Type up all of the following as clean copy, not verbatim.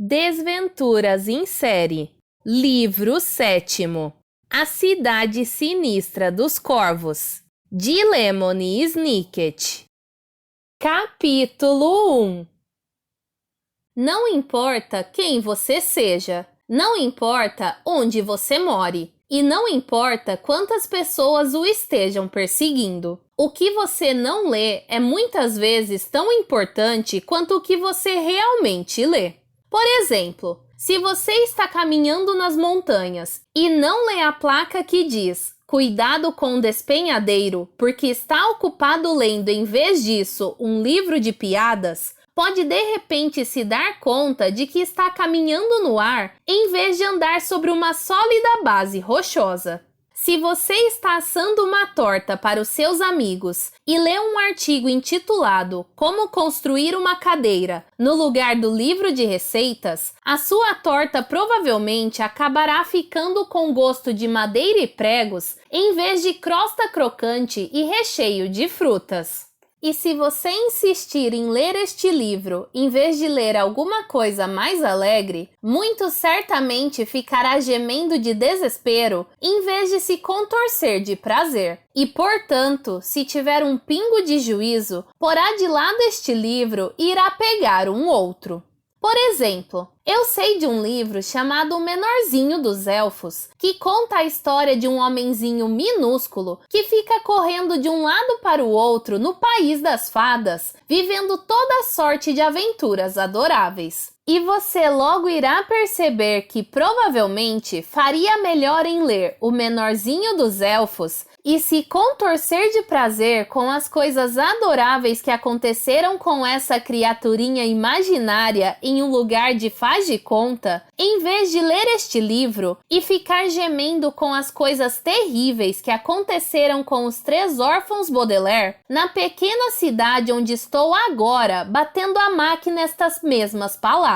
Desventuras em Série. Livro 7º. A Cidade Sinistra dos Corvos, de Lemony Snicket. Capítulo 1. Não importa quem você seja, não importa onde você more, e não importa quantas pessoas o estejam perseguindo. O que você não lê é muitas vezes tão importante quanto o que você realmente lê. Por exemplo, se você está caminhando nas montanhas e não lê a placa que diz "Cuidado com o despenhadeiro", porque está ocupado lendo em vez disso um livro de piadas, pode de repente se dar conta de que está caminhando no ar em vez de andar sobre uma sólida base rochosa. Se você está assando uma torta para os seus amigos e lê um artigo intitulado "Como construir uma cadeira" no lugar do livro de receitas, a sua torta provavelmente acabará ficando com gosto de madeira e pregos em vez de crosta crocante e recheio de frutas. E se você insistir em ler este livro, em vez de ler alguma coisa mais alegre, muito certamente ficará gemendo de desespero, em vez de se contorcer de prazer. E, portanto, se tiver um pingo de juízo, porá de lado este livro e irá pegar um outro. Por exemplo, eu sei de um livro chamado O Menorzinho dos Elfos, que conta a história de um homenzinho minúsculo que fica correndo de um lado para o outro no país das fadas, vivendo toda sorte de aventuras adoráveis. E você logo irá perceber que provavelmente faria melhor em ler O Menorzinho dos Elfos e se contorcer de prazer com as coisas adoráveis que aconteceram com essa criaturinha imaginária em um lugar de faz de conta, em vez de ler este livro e ficar gemendo com as coisas terríveis que aconteceram com os 3 órfãos Baudelaire na pequena cidade onde estou agora batendo a máquina nestas mesmas palavras.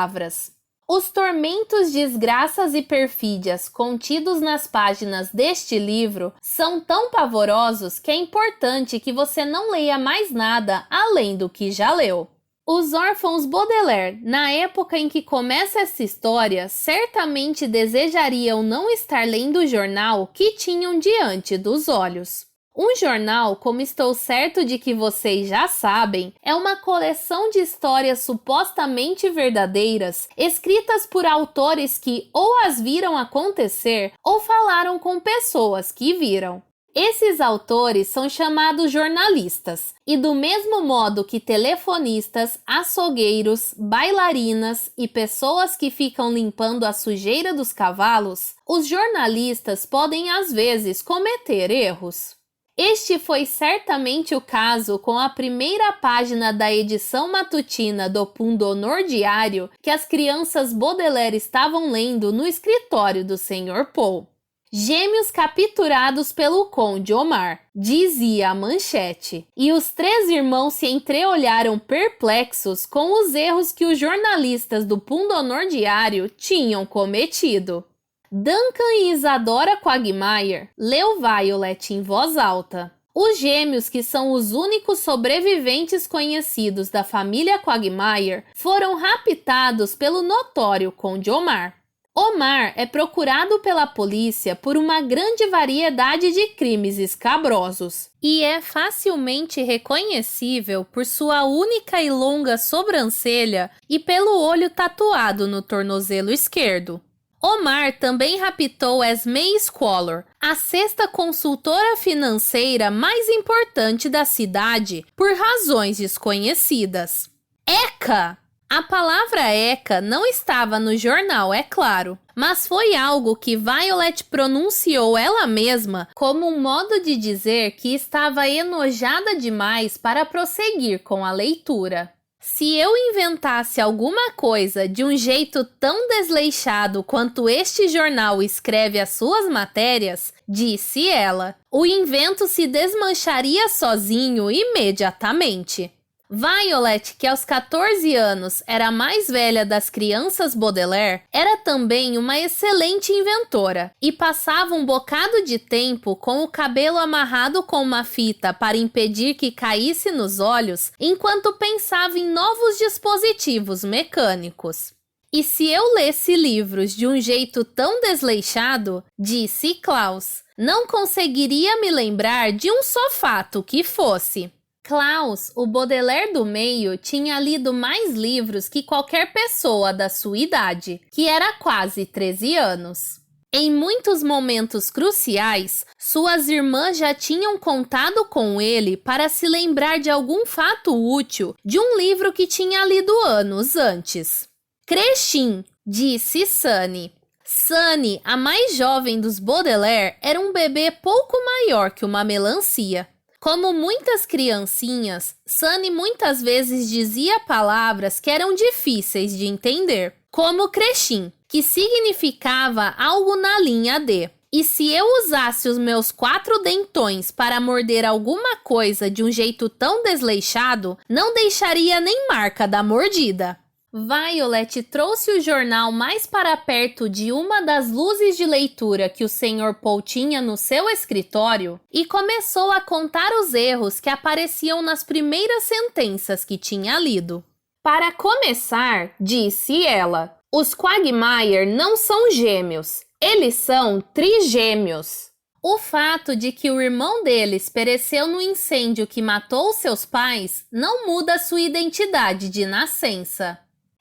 Os tormentos, desgraças e perfídias contidos nas páginas deste livro são tão pavorosos que é importante que você não leia mais nada além do que já leu. Os órfãos Baudelaire, na época em que começa essa história, certamente desejariam não estar lendo o jornal que tinham diante dos olhos. Um jornal, como estou certo de que vocês já sabem, é uma coleção de histórias supostamente verdadeiras, escritas por autores que ou as viram acontecer ou falaram com pessoas que viram. Esses autores são chamados jornalistas, e do mesmo modo que telefonistas, açougueiros, bailarinas e pessoas que ficam limpando a sujeira dos cavalos, os jornalistas podem às vezes cometer erros. Este foi certamente o caso com a primeira página da edição matutina do Pundonor Diário que as crianças Baudelaire estavam lendo no escritório do Sr. Poe. Gêmeos capturados pelo Conde Omar, dizia a manchete, e os 3 irmãos se entreolharam perplexos com os erros que os jornalistas do Pundonor Diário tinham cometido. Duncan e Isadora Quagmire leu Violet em voz alta. Os gêmeos, que são os únicos sobreviventes conhecidos da família Quagmire, foram raptados pelo notório Conde Omar. Omar é procurado pela polícia por uma grande variedade de crimes escabrosos e é facilmente reconhecível por sua única e longa sobrancelha e pelo olho tatuado no tornozelo esquerdo. Omar também raptou Esme Squalor, a 6ª consultora financeira mais importante da cidade, por razões desconhecidas. Eca! A palavra Eca não estava no jornal, é claro, mas foi algo que Violet pronunciou ela mesma como um modo de dizer que estava enojada demais para prosseguir com a leitura. Se eu inventasse alguma coisa de um jeito tão desleixado quanto este jornal escreve as suas matérias, disse ela, o invento se desmancharia sozinho imediatamente. Violet, que aos 14 anos era a mais velha das crianças Baudelaire, era também uma excelente inventora e passava um bocado de tempo com o cabelo amarrado com uma fita para impedir que caísse nos olhos enquanto pensava em novos dispositivos mecânicos. E se eu lesse livros de um jeito tão desleixado, disse Klaus, não conseguiria me lembrar de um só fato que fosse. Klaus, o Baudelaire do meio, tinha lido mais livros que qualquer pessoa da sua idade, que era quase 13 anos. Em muitos momentos cruciais, suas irmãs já tinham contado com ele para se lembrar de algum fato útil de um livro que tinha lido anos antes. Crechin, disse Sunny. Sunny, a mais jovem dos Baudelaire, era um bebê pouco maior que uma melancia. Como muitas criancinhas, Sunny muitas vezes dizia palavras que eram difíceis de entender, como Crechin, que significava algo na linha de: e se eu usasse os meus 4 dentões para morder alguma coisa de um jeito tão desleixado, não deixaria nem marca da mordida. Violet trouxe o jornal mais para perto de uma das luzes de leitura que o Sr. Paul tinha no seu escritório e começou a contar os erros que apareciam nas primeiras sentenças que tinha lido. Para começar, disse ela, os Quagmire não são gêmeos, eles são trigêmeos. O fato de que o irmão deles pereceu no incêndio que matou seus pais não muda sua identidade de nascença.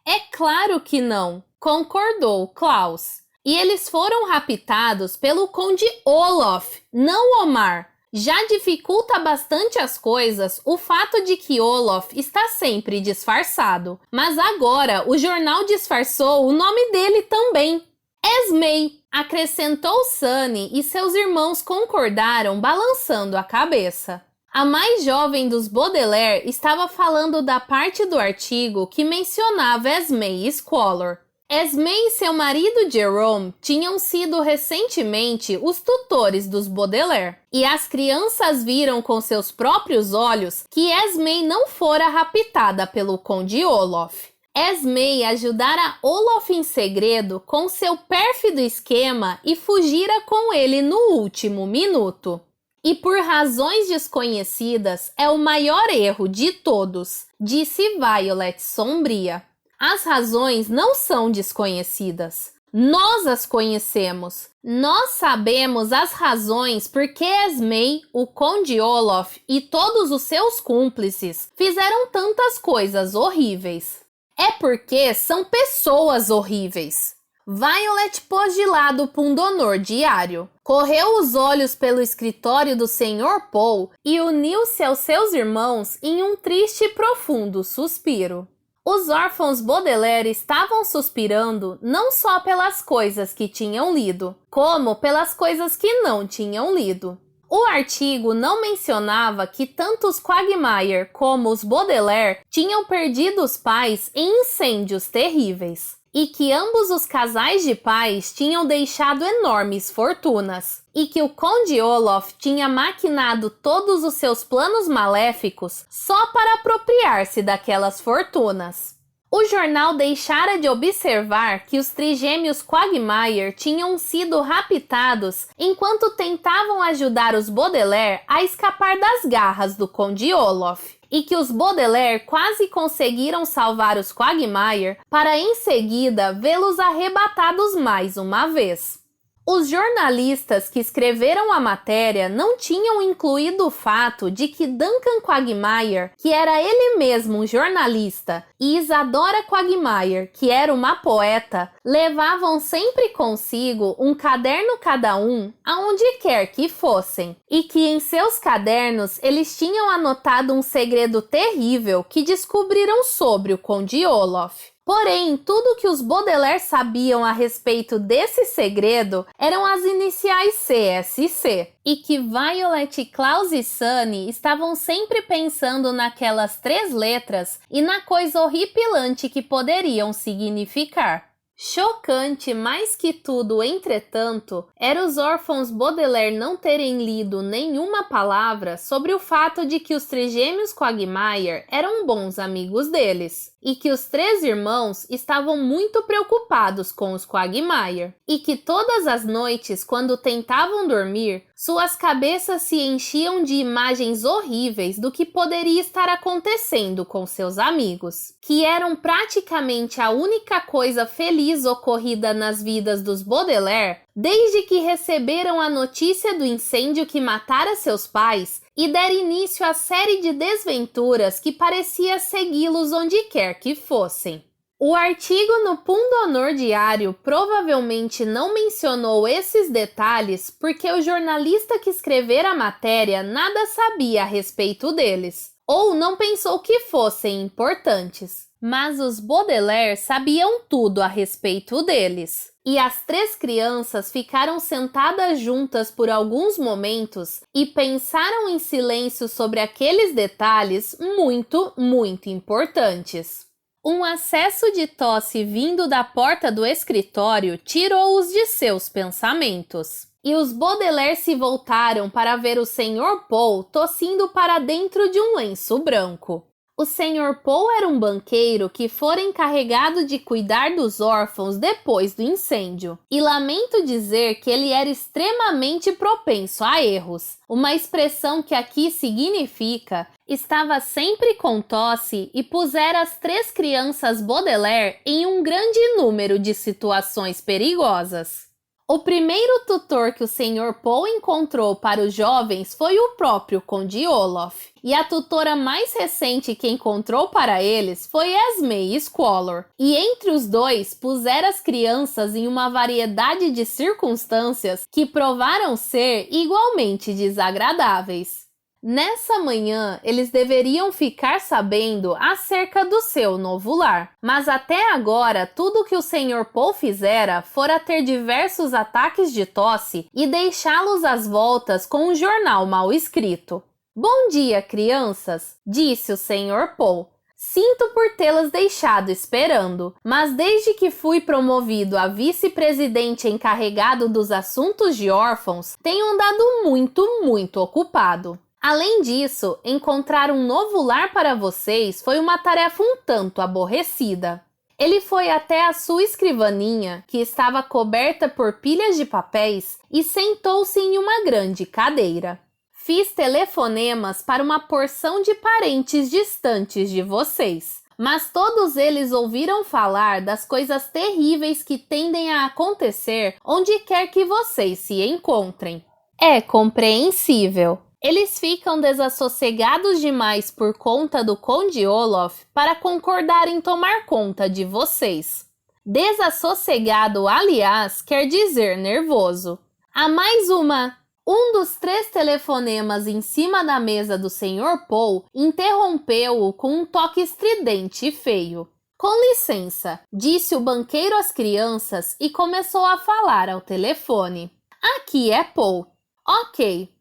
É claro que não, concordou Klaus. E eles foram raptados pelo Conde Olaf, não Omar. Já dificulta bastante as coisas o fato de que Olaf está sempre disfarçado. Mas agora o jornal disfarçou o nome dele também. Esmei, acrescentou Sunny e seus irmãos concordaram balançando a cabeça. A mais jovem dos Baudelaire estava falando da parte do artigo que mencionava Esmé Squalor. Esmé e seu marido Jerome tinham sido recentemente os tutores dos Baudelaire, e as crianças viram com seus próprios olhos que Esmé não fora raptada pelo Conde Olaf. Esmé ajudara Olaf em segredo com seu pérfido esquema e fugira com ele no último minuto. E por razões desconhecidas é o maior erro de todos, disse Violet sombria. As razões não são desconhecidas. Nós as conhecemos. Nós sabemos as razões porque Esmé, o Conde Olaf e todos os seus cúmplices fizeram tantas coisas horríveis. É porque são pessoas horríveis. Violet pôs de lado o pundonor diário, correu os olhos pelo escritório do Sr. Paul e uniu-se aos seus irmãos em um triste e profundo suspiro. Os órfãos Baudelaire estavam suspirando não só pelas coisas que tinham lido, como pelas coisas que não tinham lido. O artigo não mencionava que tanto os Quagmire como os Baudelaire tinham perdido os pais em incêndios terríveis. E que ambos os casais de pais tinham deixado enormes fortunas, e que o Conde Olaf tinha maquinado todos os seus planos maléficos só para apropriar-se daquelas fortunas. O jornal deixara de observar que os trigêmeos Quagmire tinham sido raptados enquanto tentavam ajudar os Baudelaire a escapar das garras do Conde Olaf. E que os Baudelaire quase conseguiram salvar os Quagmire para em seguida vê-los arrebatados mais uma vez. Os jornalistas que escreveram a matéria não tinham incluído o fato de que Duncan Quagmire, que era ele mesmo um jornalista, e Isadora Quagmire, que era uma poeta, levavam sempre consigo um caderno cada um, aonde quer que fossem, e que em seus cadernos eles tinham anotado um segredo terrível que descobriram sobre o Conde Olaf. Porém, tudo que os Baudelaire sabiam a respeito desse segredo eram as iniciais CSC, e que Violet, Klaus e Sunny estavam sempre pensando naquelas 3 letras e na coisa horripilante que poderiam significar. Chocante mais que tudo, entretanto, era os órfãos Baudelaire não terem lido nenhuma palavra sobre o fato de que os trigêmeos Quagmire eram bons amigos deles, e que os 3 irmãos estavam muito preocupados com os Quagmire, e que todas as noites, quando tentavam dormir, suas cabeças se enchiam de imagens horríveis do que poderia estar acontecendo com seus amigos, que eram praticamente a única coisa feliz ocorrida nas vidas dos Baudelaire desde que receberam a notícia do incêndio que matara seus pais e der início à série de desventuras que parecia segui-los onde quer que fossem. O artigo no Pundonor Diário provavelmente não mencionou esses detalhes porque o jornalista que escrevera a matéria nada sabia a respeito deles, ou não pensou que fossem importantes. Mas os Baudelaire sabiam tudo a respeito deles. E as 3 crianças ficaram sentadas juntas por alguns momentos e pensaram em silêncio sobre aqueles detalhes muito, muito importantes. Um acesso de tosse vindo da porta do escritório tirou-os de seus pensamentos. E os Baudelaire se voltaram para ver o Sr. Paul tossindo para dentro de um lenço branco. O Sr. Paul era um banqueiro que fora encarregado de cuidar dos órfãos depois do incêndio. E lamento dizer que ele era extremamente propenso a erros. Uma expressão que aqui significa estava sempre com tosse e pusera as 3 crianças Baudelaire em um grande número de situações perigosas. O primeiro tutor que o Sr. Paul encontrou para os jovens foi o próprio Conde Olaf, e a tutora mais recente que encontrou para eles foi Esme Squalor, e entre os dois pusera as crianças em uma variedade de circunstâncias que provaram ser igualmente desagradáveis. Nessa manhã, eles deveriam ficar sabendo acerca do seu novo lar, mas até agora tudo que o Sr. Paul fizera fora ter diversos ataques de tosse e deixá-los às voltas com um jornal mal escrito. "Bom dia, crianças", disse o Sr. Paul. "Sinto por tê-las deixado esperando, mas desde que fui promovido a vice-presidente encarregado dos assuntos de órfãos, tenho andado muito ocupado. Além disso, encontrar um novo lar para vocês foi uma tarefa um tanto aborrecida." Ele foi até a sua escrivaninha, que estava coberta por pilhas de papéis, e sentou-se em uma grande cadeira. "Fiz telefonemas para uma porção de parentes distantes de vocês, mas todos eles ouviram falar das coisas terríveis que tendem a acontecer onde quer que vocês se encontrem. É compreensível. Eles ficam desassossegados demais por conta do Conde Olaf para concordar em tomar conta de vocês. Desassossegado, aliás, quer dizer nervoso. Há mais uma... Um dos 3 telefonemas em cima da mesa do Sr. Paul interrompeu-o com um toque estridente e feio. "Com licença", disse o banqueiro às crianças e começou a falar ao telefone. "Aqui é Paul." Ok.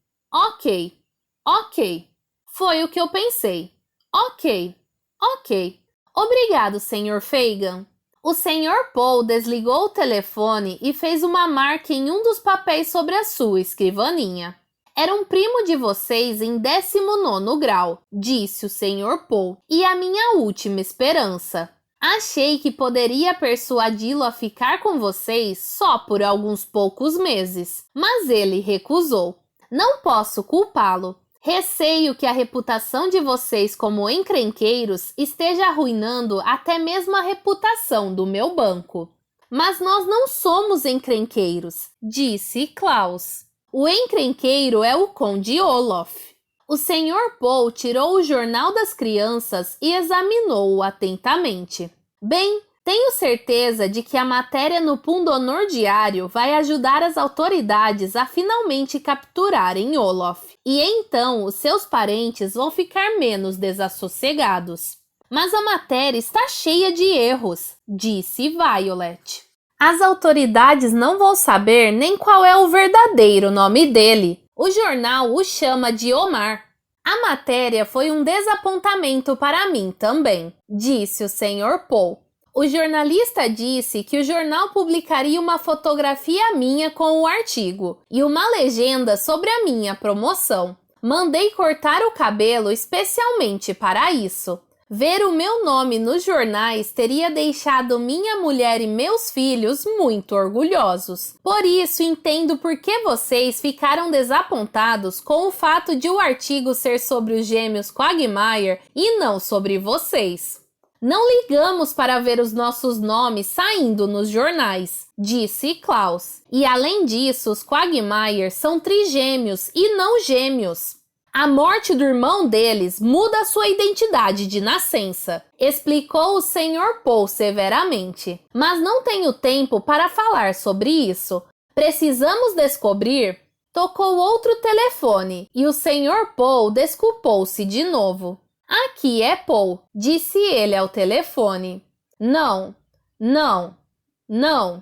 Foi o que eu pensei. Ok. Obrigado, Sr. Fagan." O Sr. Paul desligou o telefone e fez uma marca em um dos papéis sobre a sua escrivaninha. "Era um primo de vocês em 19º grau", disse o Sr. Paul, "e a minha última esperança. Achei que poderia persuadi-lo a ficar com vocês só por alguns poucos meses, mas ele recusou. Não posso culpá-lo. Receio que a reputação de vocês como encrenqueiros esteja arruinando até mesmo a reputação do meu banco." "Mas nós não somos encrenqueiros", disse Klaus. "O encrenqueiro é o Conde Olaf." O Sr. Paul tirou o jornal das crianças e examinou-o atentamente. "Bem, tenho certeza de que a matéria no Pundonor Diário vai ajudar as autoridades a finalmente capturarem Olaf, e então os seus parentes vão ficar menos desassossegados. Mas a matéria está cheia de erros", disse Violet. "As autoridades não vão saber nem qual é o verdadeiro nome dele. O jornal o chama de Omar." "A matéria foi um desapontamento para mim também", disse o Sr. Paul. "O jornalista disse que o jornal publicaria uma fotografia minha com o artigo e uma legenda sobre a minha promoção. Mandei cortar o cabelo especialmente para isso. Ver o meu nome nos jornais teria deixado minha mulher e meus filhos muito orgulhosos. Por isso, entendo por que vocês ficaram desapontados com o fato de o artigo ser sobre os gêmeos Quagmire e não sobre vocês. Não ligamos para ver os nossos nomes saindo nos jornais, disse Klaus. E além disso, os Quagmire são trigêmeos e não gêmeos. A morte do irmão deles muda sua identidade de nascença, explicou o Sr. Paul severamente. Mas não tenho tempo para falar sobre isso. Precisamos descobrir. Tocou outro telefone e o Sr. Paul desculpou-se de novo. Aqui é Paul, disse ele ao telefone. Não, não, não.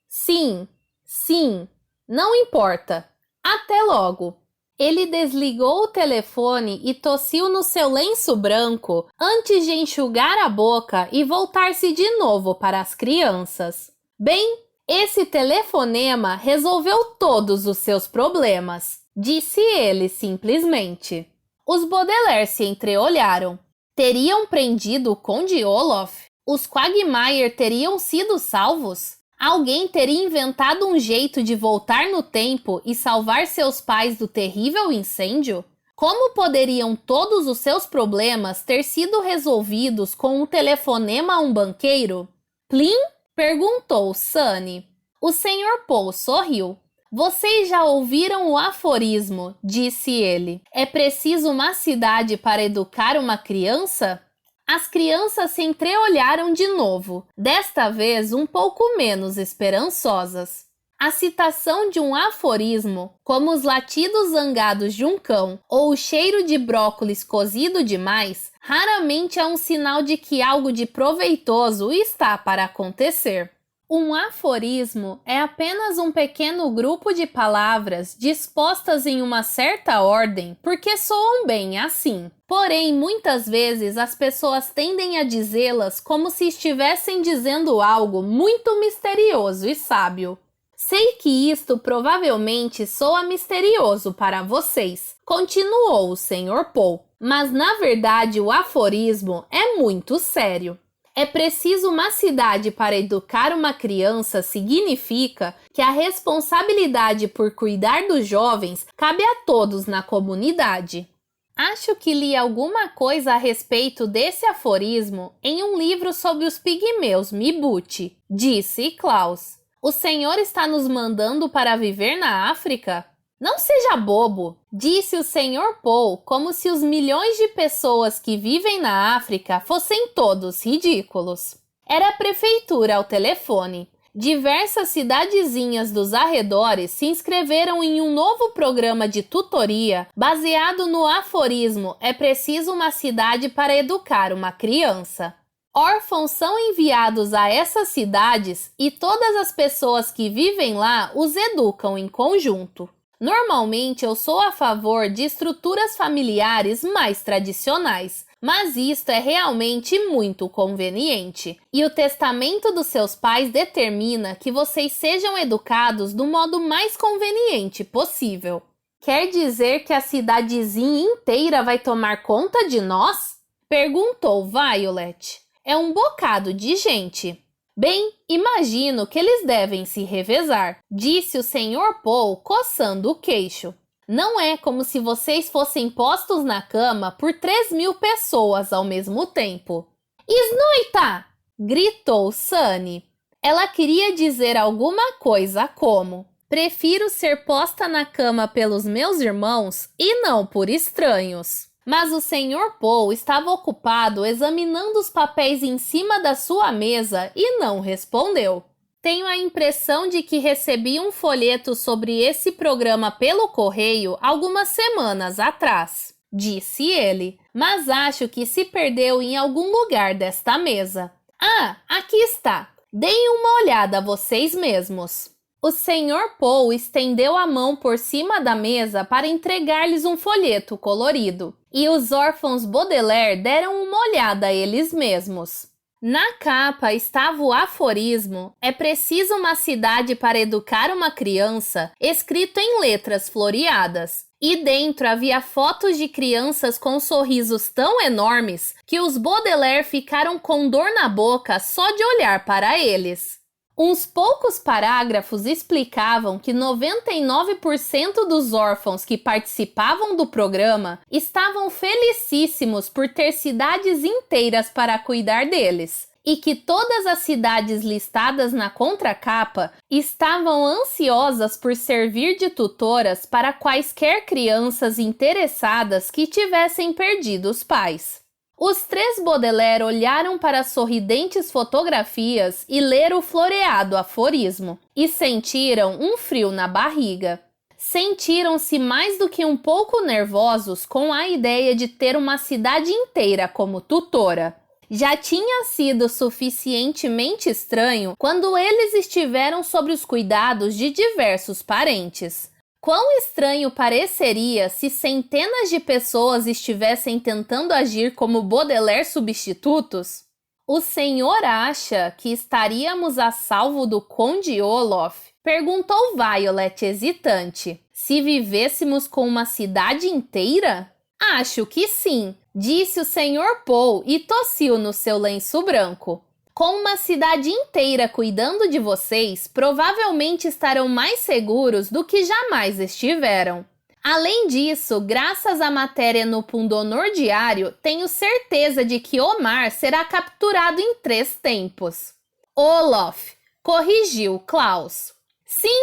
Sim, sim, não importa. Até logo. Ele desligou o telefone e tossiu no seu lenço branco antes de enxugar a boca e voltar-se de novo para as crianças. Bem, esse telefonema resolveu todos os seus problemas, disse ele simplesmente. Os Baudelaire se entreolharam. Teriam prendido o Conde Olaf? Os Quagmire teriam sido salvos? Alguém teria inventado um jeito de voltar no tempo e salvar seus pais do terrível incêndio? Como poderiam todos os seus problemas ter sido resolvidos com um telefonema a um banqueiro? Plim? Perguntou Sunny. O Sr. Paul sorriu. Vocês já ouviram o aforismo, disse ele. É preciso uma cidade para educar uma criança? As crianças se entreolharam de novo, desta vez um pouco menos esperançosas. A citação de um aforismo, como os latidos zangados de um cão ou o cheiro de brócolis cozido demais, raramente é um sinal de que algo de proveitoso está para acontecer. Um aforismo é apenas um pequeno grupo de palavras dispostas em uma certa ordem porque soam bem assim. Porém, muitas vezes as pessoas tendem a dizê-las como se estivessem dizendo algo muito misterioso e sábio. Sei que isto provavelmente soa misterioso para vocês, continuou o Sr. Paul, mas na verdade o aforismo é muito sério. É preciso uma cidade para educar uma criança significa que a responsabilidade por cuidar dos jovens cabe a todos na comunidade. Acho que li alguma coisa a respeito desse aforismo em um livro sobre os pigmeus Mibuti, disse Klaus. O senhor está nos mandando para viver na África? Não seja bobo, disse o Sr. Paul, como se os milhões de pessoas que vivem na África fossem todos ridículos. Era a prefeitura ao telefone. Diversas cidadezinhas dos arredores se inscreveram em um novo programa de tutoria baseado no aforismo "É preciso uma cidade para educar uma criança". Órfãos são enviados a essas cidades e todas as pessoas que vivem lá os educam em conjunto. Normalmente eu sou a favor de estruturas familiares mais tradicionais, mas isto é realmente muito conveniente. E o testamento dos seus pais determina que vocês sejam educados do modo mais conveniente possível. Quer dizer que a cidadezinha inteira vai tomar conta de nós? Perguntou Violet. É um bocado de gente. Bem, imagino que eles devem se revezar, disse o Sr. Paul coçando o queixo. Não é como se vocês fossem postos na cama por 3.000 pessoas ao mesmo tempo. Esnoita! Gritou Sunny. Ela queria dizer alguma coisa como: prefiro ser posta na cama pelos meus irmãos e não por estranhos. Mas o Sr. Paul estava ocupado examinando os papéis em cima da sua mesa e não respondeu. Tenho a impressão de que recebi um folheto sobre esse programa pelo correio algumas semanas atrás, disse ele, mas acho que se perdeu em algum lugar desta mesa. Ah, aqui está. Deem uma olhada vocês mesmos. O Sr. Paul estendeu a mão por cima da mesa para entregar-lhes um folheto colorido, e os órfãos Baudelaire deram uma olhada a eles mesmos. Na capa estava o aforismo "É preciso uma cidade para educar uma criança", escrito em letras floreadas, E dentro havia fotos de crianças com sorrisos tão enormes que os Baudelaire ficaram com dor na boca só de olhar para eles. Uns poucos parágrafos explicavam que 99% dos órfãos que participavam do programa estavam felicíssimos por ter cidades inteiras para cuidar deles, e que todas as cidades listadas na contracapa estavam ansiosas por servir de tutoras para quaisquer crianças interessadas que tivessem perdido os pais. Os três Baudelaire olharam para as sorridentes fotografias e leram o floreado aforismo, e sentiram um frio na barriga. Sentiram-se mais do que um pouco nervosos com a ideia de ter uma cidade inteira como tutora. Já tinha sido suficientemente estranho quando eles estiveram sob os cuidados de diversos parentes. Quão estranho pareceria se centenas de pessoas estivessem tentando agir como Baudelaire substitutos? O senhor acha que estaríamos a salvo do Conde Olof? Perguntou Violet hesitante. Se vivêssemos com uma cidade inteira? Acho que sim, disse o senhor Paul e tossiu no seu lenço branco. Com uma cidade inteira cuidando de vocês, provavelmente estarão mais seguros do que jamais estiveram. Além disso, graças à matéria no Pundonor Diário, tenho certeza de que Omar será capturado em 3 tempos. Olof, corrigiu Klaus.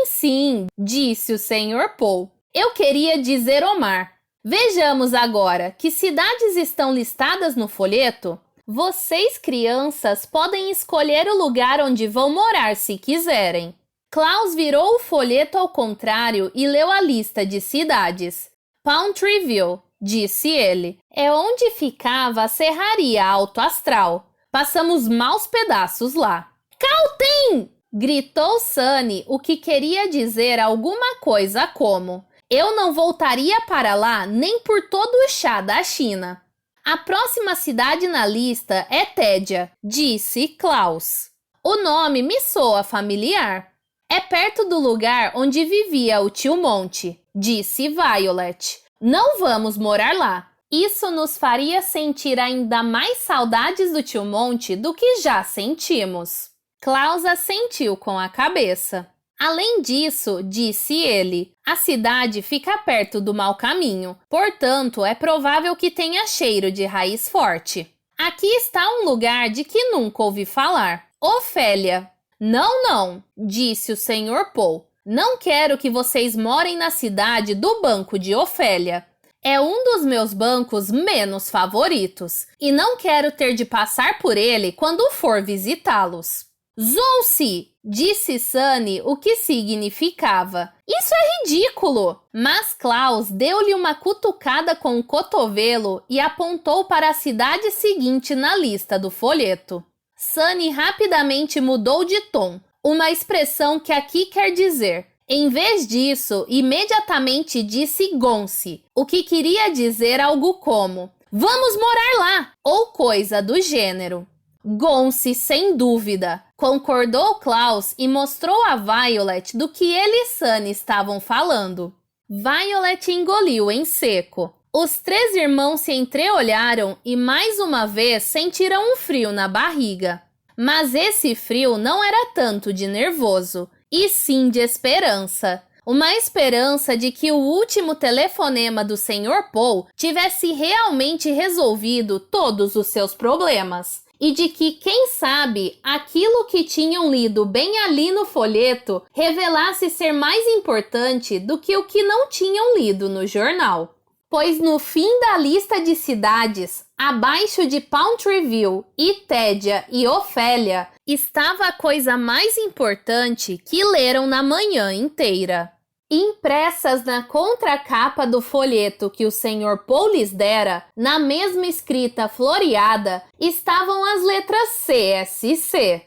Sim, disse o senhor Paul. Eu queria dizer Omar. Vejamos agora, que cidades estão listadas no folheto? Vocês, crianças, podem escolher o lugar onde vão morar se quiserem. Klaus virou o folheto ao contrário e leu a lista de cidades. Pountryville, disse ele, é onde ficava a serraria Alto Astral. Passamos maus pedaços lá. Caltem! Gritou Sunny, o que queria dizer alguma coisa como: eu não voltaria para lá nem por todo o chá da China. A próxima cidade na lista é Tédia, disse Klaus. O nome me soa familiar. É perto do lugar onde vivia o tio Monte, disse Violet. Não vamos morar lá. Isso nos faria sentir ainda mais saudades do tio Monte do que já sentimos. Klaus assentiu com a cabeça. Além disso, disse ele, a cidade fica perto do mau caminho, portanto, é provável que tenha cheiro de raiz forte. Aqui está um lugar de que nunca ouvi falar. Ofélia. Não, disse o senhor Paul. Não quero que vocês morem na cidade do Banco de Ofélia. É um dos meus bancos menos favoritos, e não quero ter de passar por ele quando for visitá-los. Zouce, disse Sunny, o que significava: isso é ridículo! Mas Klaus deu-lhe uma cutucada com o cotovelo e apontou para a cidade seguinte na lista do folheto. Sunny rapidamente mudou de tom, uma expressão que aqui quer dizer. Em vez disso, imediatamente disse Gonce, o que queria dizer algo como: vamos morar lá, ou coisa do gênero. Gonce, sem dúvida, concordou Klaus e mostrou a Violet do que ele e Sunny estavam falando. Violet engoliu em seco. Os 3 irmãos se entreolharam e mais uma vez sentiram um frio na barriga. Mas esse frio não era tanto de nervoso, e sim de esperança. Uma esperança de que o último telefonema do Sr. Paul tivesse realmente resolvido todos os seus problemas. E de que, quem sabe, aquilo que tinham lido bem ali no folheto revelasse ser mais importante do que o que não tinham lido no jornal. Pois no fim da lista de cidades, abaixo de Pountryville, Tédia e Ofélia, estava a coisa mais importante que leram na manhã inteira. Impressas na contracapa do folheto que o Sr. Paul lhes dera, na mesma escrita floreada, estavam as letras CSC.